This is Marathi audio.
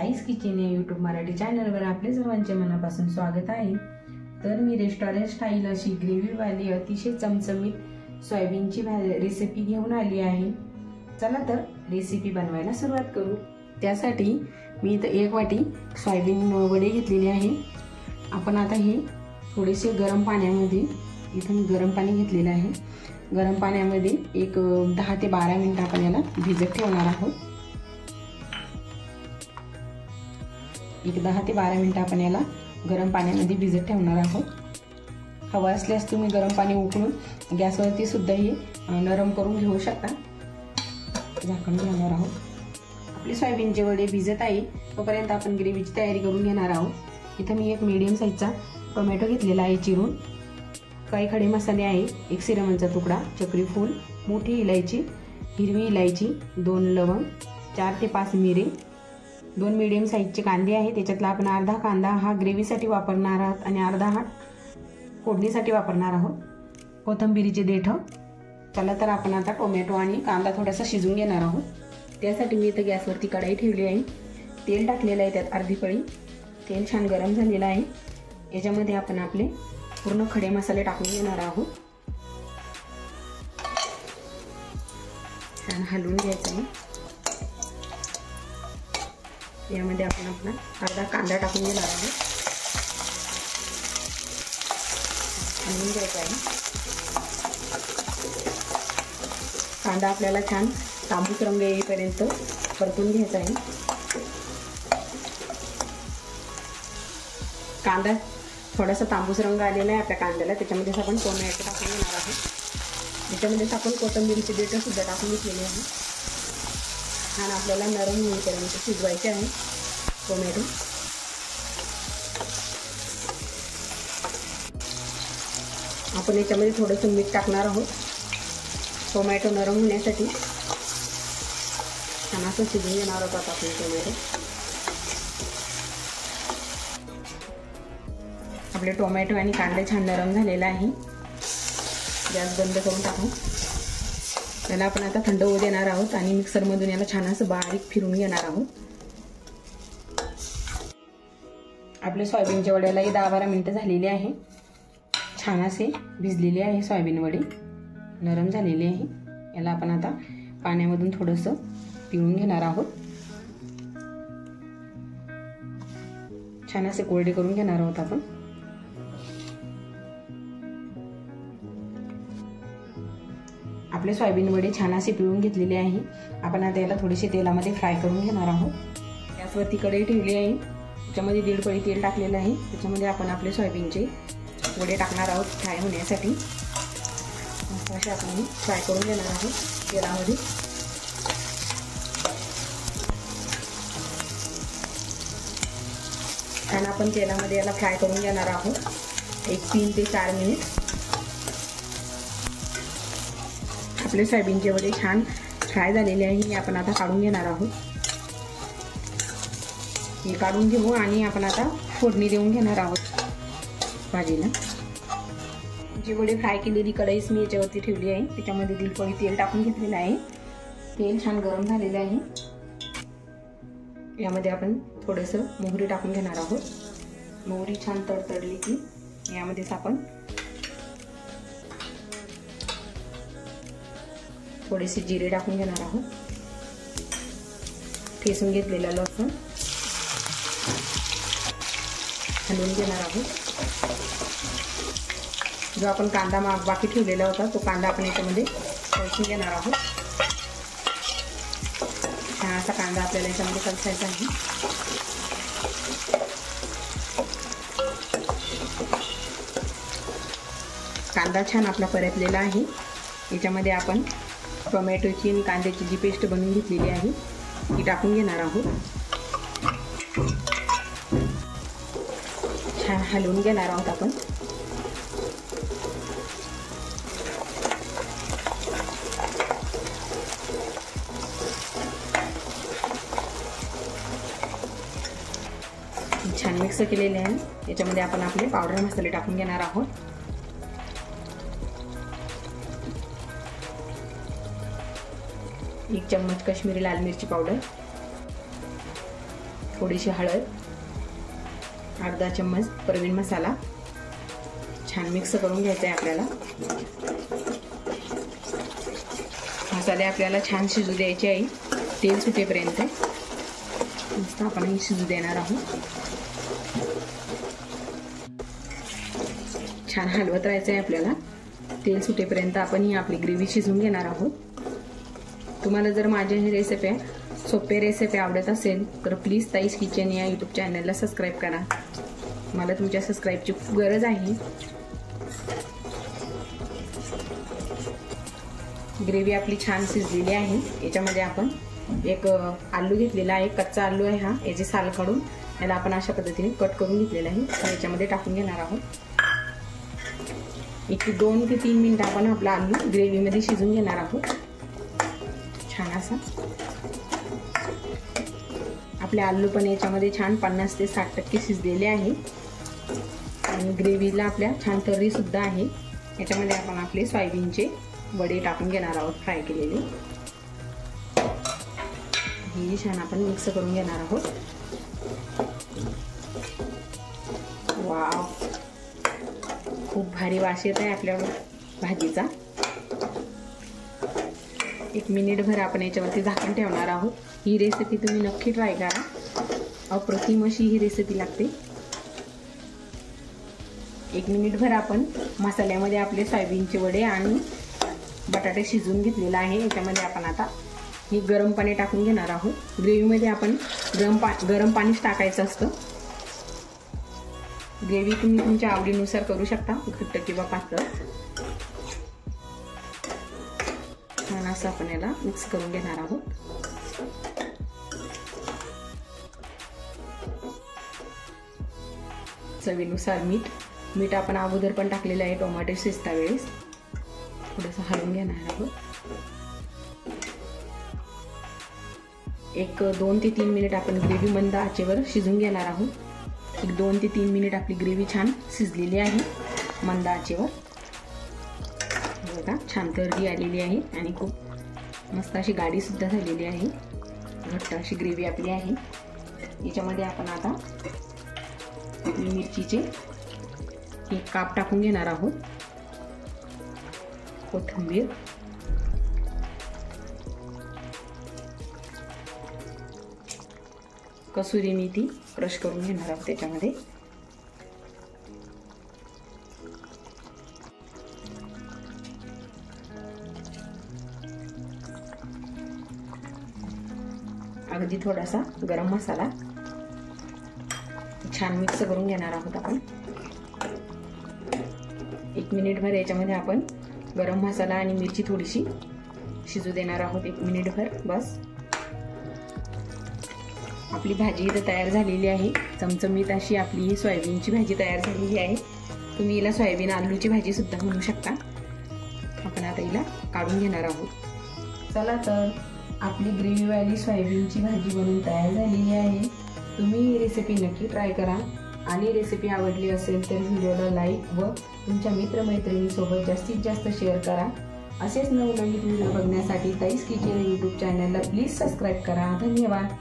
साईज किचन या यूट्यूब मराठी चॅनलवर आपले सर्वांचे मनापासून स्वागत आहे। तर मी रेस्टॉरंट स्टाईल अशी ग्रेव्हीवाली अतिशय चमचमीत सोयाबीनची रेसिपी घेऊन आली आहे। चला तर रेसिपी बनवायला सुरुवात करू। त्यासाठी मी इथे 1 वाटी सोयाबीन वडे घेतलेले आहे। आपण आता हे थोडेसे गरम पाण्यामध्ये, इथे मी गरम पाणी घेतलेले आहे, गरम पाण्यामध्ये एक 10 ते 12 मिनिट आपण याला भिजत ठेवणार आहोत। एक 10 ते 12 मिनिट आपण याला गरम पाण्यामध्ये भिजत ठेवणार आहोत। हवा असल्यास तुम्ही गरम पाणी उकळून गॅसवरती सुद्धा हे नरम करून घेऊ शकता। झाकण घालणार आहोत। आपले सोयाबीनचे वडे भिजत आहे तोपर्यंत आपण ग्रेव्हीची तयारी करून घेणार आहोत। इथे मी एक मीडियम साईजचा टोमॅटो घेतलेला आहे चिरून, काही खडे मसाले आहे, एक सिरमनचा तुकडा, चक्री फूल, मोठी इलायची, हिरवी इलायची, 2 लवंग, 4 ते 5 मिरे, 2 मीडियम साईजचे कांदे आहे। त्याच्यातला आपण अर्धा कांदा हा ग्रेव्हीसाठी वापरणार आहोत आणि अर्धा हा फोडणीसाठी वापरणार आहोत। कोथिंबीरीचे देठं। चला तर आपण आता टोमॅटो आणि कांदा थोडासा शिजून घेणार आहोत। त्यासाठी मी इथे गॅसवरती कढई ठेवली आहे, तेल टाकलेलं आहे, त्यात अर्धी पळी तेल छान गरम झालेलं आहे। याच्यामध्ये आपण आपले पूर्ण खडे मसाले टाकून घेणार आहोत। छान हलवून घ्यायचं आहे। यामध्ये आपण आपला अर्धा कांदा टाकून घेणार आहोत, हलवून घ्यायचा आहे। कांदा आपल्याला छान तांबूस रंग येईपर्यंत परतून घ्यायचा आहे। कांदा थोडासा तांबूस रंग आलेला आहे आपल्या कांद्याला, त्याच्यामध्ये आपण टोमॅटो टाकून घेणार आहोत। त्याच्यामध्ये आपण कोथिंबीरचे देठं सुद्धा टाकून घेतलेले आहे। छान आपल्याला नरम होईपर्यंत शिजवायचे आहे टोमॅटो। आपण याच्यामध्ये थोडंसं मीठ टाकणार आहोत टोमॅटो नरम होण्यासाठी। छान असं शिजवून घेणार आहोत आपण टोमॅटो। आपले टोमॅटो आणि कांदे छान नरम झालेला आहे। गॅस बंद करून टाकू। त्याला आपण आता थंड होऊ देणार आहोत आणि मिक्सरमधून याला छान असं बारीक फिरून घेणार आहोत। आपले सोयाबीनच्या वड्यालाही 10-12 मिनिटं झालेली आहे। छान असे भिजलेले आहे सोयाबीन वडे, नरम झालेले आहे। याला आपण आता पाण्यामधून थोडंसं पिळून घेणार आहोत। छान असे कोरडे करून घेणार आहोत आपण। आपले सोयाबीन वडे छान असे पिळून घेतलेले आहे। आपण आता याला थोडेसे तेलामध्ये फ्राय करून घेणार आहोत। गॅसवरती कढई ठेवली आहे, त्याच्यामध्ये 1.5 पळी तेल टाकलेलं आहे। त्याच्यामध्ये आपण आपले सोयाबीनचे वडे टाकणार आहोत फ्राय होण्यासाठी। असे आपण फ्राय करून घेणार आहोत तेलामध्ये। छान आपण तेलामध्ये याला फ्राय करून घेणार आहोत एक 3 ते 4 मिनिट। आपले सोयाबीनचे वडे छान फ्राय झालेले आहे, हे आपण आता काढून घेणार आहोत। हे काढून घेऊ आणि आपण आता फोडणी देऊन घेणार आहोत भाजीला। जी वडे फ्राय केलेली कढईच मी याच्यावरती ठेवली आहे, त्याच्यामध्ये 1.5 पळी तेल टाकून घेतलेलं आहे। तेल छान गरम झालेलं आहे। यामध्ये आपण थोडंसं मोहरी टाकून घेणार आहोत। मोहरी छान तडतडली की यामध्येच आपण थोडेसे जिरे टाकून घेणार आहोत। ठेचून घेतलेला लसूण हलवून घेणार आहोत। जो आपण कांदा बाकी ठेवलेला होता तो कांदा आपण याच्यामध्ये परतून घेणार आहोत। छान असा कांदा आपल्याला याच्यामध्ये परतायचा आहे। कांदा छान आपला परतलेला आहे। याच्यामध्ये आपण टोमॅटोची आणि कांद्याची जी पेस्ट बनवून घेतलेली आहे ती टाकून घेणार आहोत। छान हलवून घेणार आहोत आपण। छान मिक्स केलेले आहे। याच्यामध्ये आपण आपले पावडर मसाले टाकून घेणार आहोत। 1 चम्मच काश्मीरी लाल मिरची पावडर, थोडीशी हळद, अर्धा चम्मच प्रवीण मसाला छान मिक्स करून घ्यायचा आहे आपल्याला। मसाले आपल्याला छान शिजू द्यायचे आहे, तेल सुटेपर्यंत मस्त आपण हे शिजू देणार आहोत। छान हलवत राहायचं आहे आपल्याला, तेल सुटेपर्यंत आपण ही आपली ग्रेव्ही शिजवून घेणार आहोत। तुम्हाला जर माझ्या हे रेसिपी सोपे रेसिपी आवडत असेल तर प्लीज ताईस किचन या यूट्यूब चॅनलला सबस्क्राईब करा, मला तुमच्या सबस्क्राईबची खूप गरज आहे। ग्रेव्ही आपली छान शिजलेली आहे। याच्यामध्ये आपण एक आलू घेतलेला आहे, कच्चा आलू आहे हा, याची साल काढून याला आपण अशा पद्धतीने कट करून घेतलेला आहे, याच्यामध्ये टाकून घेणार आहोत। 2 ते 3 मिनिटं आपण आपला आलू ग्रेव्हीमध्ये शिजून घेणार आहोत छान असा। आपले आलू पण याच्यामध्ये छान 50 ते 60% शिजलेले आहे आणि ग्रेव्हीला आपल्या छान तर्री सुद्धा आहे। याच्यामध्ये आपण आपले सोयाबीनचे वडे टाकून घेणार आहोत, फ्राय केलेले। हे छान आपण मिक्स करून घेणार आहोत। वाव, खूप भारी वास येत आहे आपल्या भाजीचा। 1 मिनिटभर आपण याच्यावरती झाकण ठेवणार आहोत। ही रेसिपी तुम्ही नक्की ट्राय करा, अप्रतिम अशी ही रेसिपी लागते। 1 मिनिटभर आपण मसाल्यामध्ये आपले सोयाबीनचे वडे आणि बटाटे शिजवून घेतलेला आहे। याच्यामध्ये आपण आता हे गरम पाणी टाकून घेणार आहोत। ग्रेव्हीमध्ये आपण गरम पाणीच टाकायचं असतं। ग्रेव्ही तुम्ही तुमच्या आवडीनुसार करू शकता, घट्ट किंवा पातळ। छान असं आपण याला मिक्स करून घेणार आहोत। चवीनुसार मीठ आपण अगोदर पण टाकलेलं आहे, टोमॅटो शिजता वेळेस थोडंसं हलवून घेणार आहोत। 2 ते 3 मिनिट आपण ग्रेव्ही मंद आचेवर शिजून घेणार आहोत। 2 ते 3 मिनिट आपली ग्रेव्ही छान शिजलेली आहे मंद आचेवर। बघा छान तर्री आलेली आहे आणि खूप मस्त अशी गाढी सुद्धा झालेली आहे, घट्ट अशी ग्रेव्ही आपली आहे। याच्यामध्ये आपण आता मिरचीचे एक काप टाकून घेणार आहोत, कोथिंबीर, कसुरी मेथी क्रश करून घेणार आहोत त्याच्यामध्ये। अगदी थोडासा गरम मसाला छान मिक्स करून घेणार आहोत आपण। 1 मिनिटभर याच्यामध्ये आपण गरम मसाला आणि मिरची थोडीशी शिजू देणार आहोत, 1 मिनिटभर बस। आपली भाजी इथं तयार झालेली आहे, चमचमीत अशी आपली सोयाबीनची भाजी तयार झालेली आहे। तुम्ही हिला सोयाबीन आलूची भाजी सुद्धा म्हणू शकता। आपण आता हिला काढून घेणार आहोत। चला तर आपली ग्रेव्हीवाली सोयाबीनची भाजी बनवून तयार झालेली आहे। तुम्ही ही रेसिपी नक्की ट्राय करा आणि रेसिपी आवडली असेल तर व्हिडिओला लाईक व तुमच्या मित्रमैत्रिणींसोबत जास्तीत जास्त शेअर करा। असेच नवनवीन व्हिडिओ बघण्यासाठी ताईस किचन यूट्यूब चॅनलला प्लीज सबस्क्राईब करा। धन्यवाद।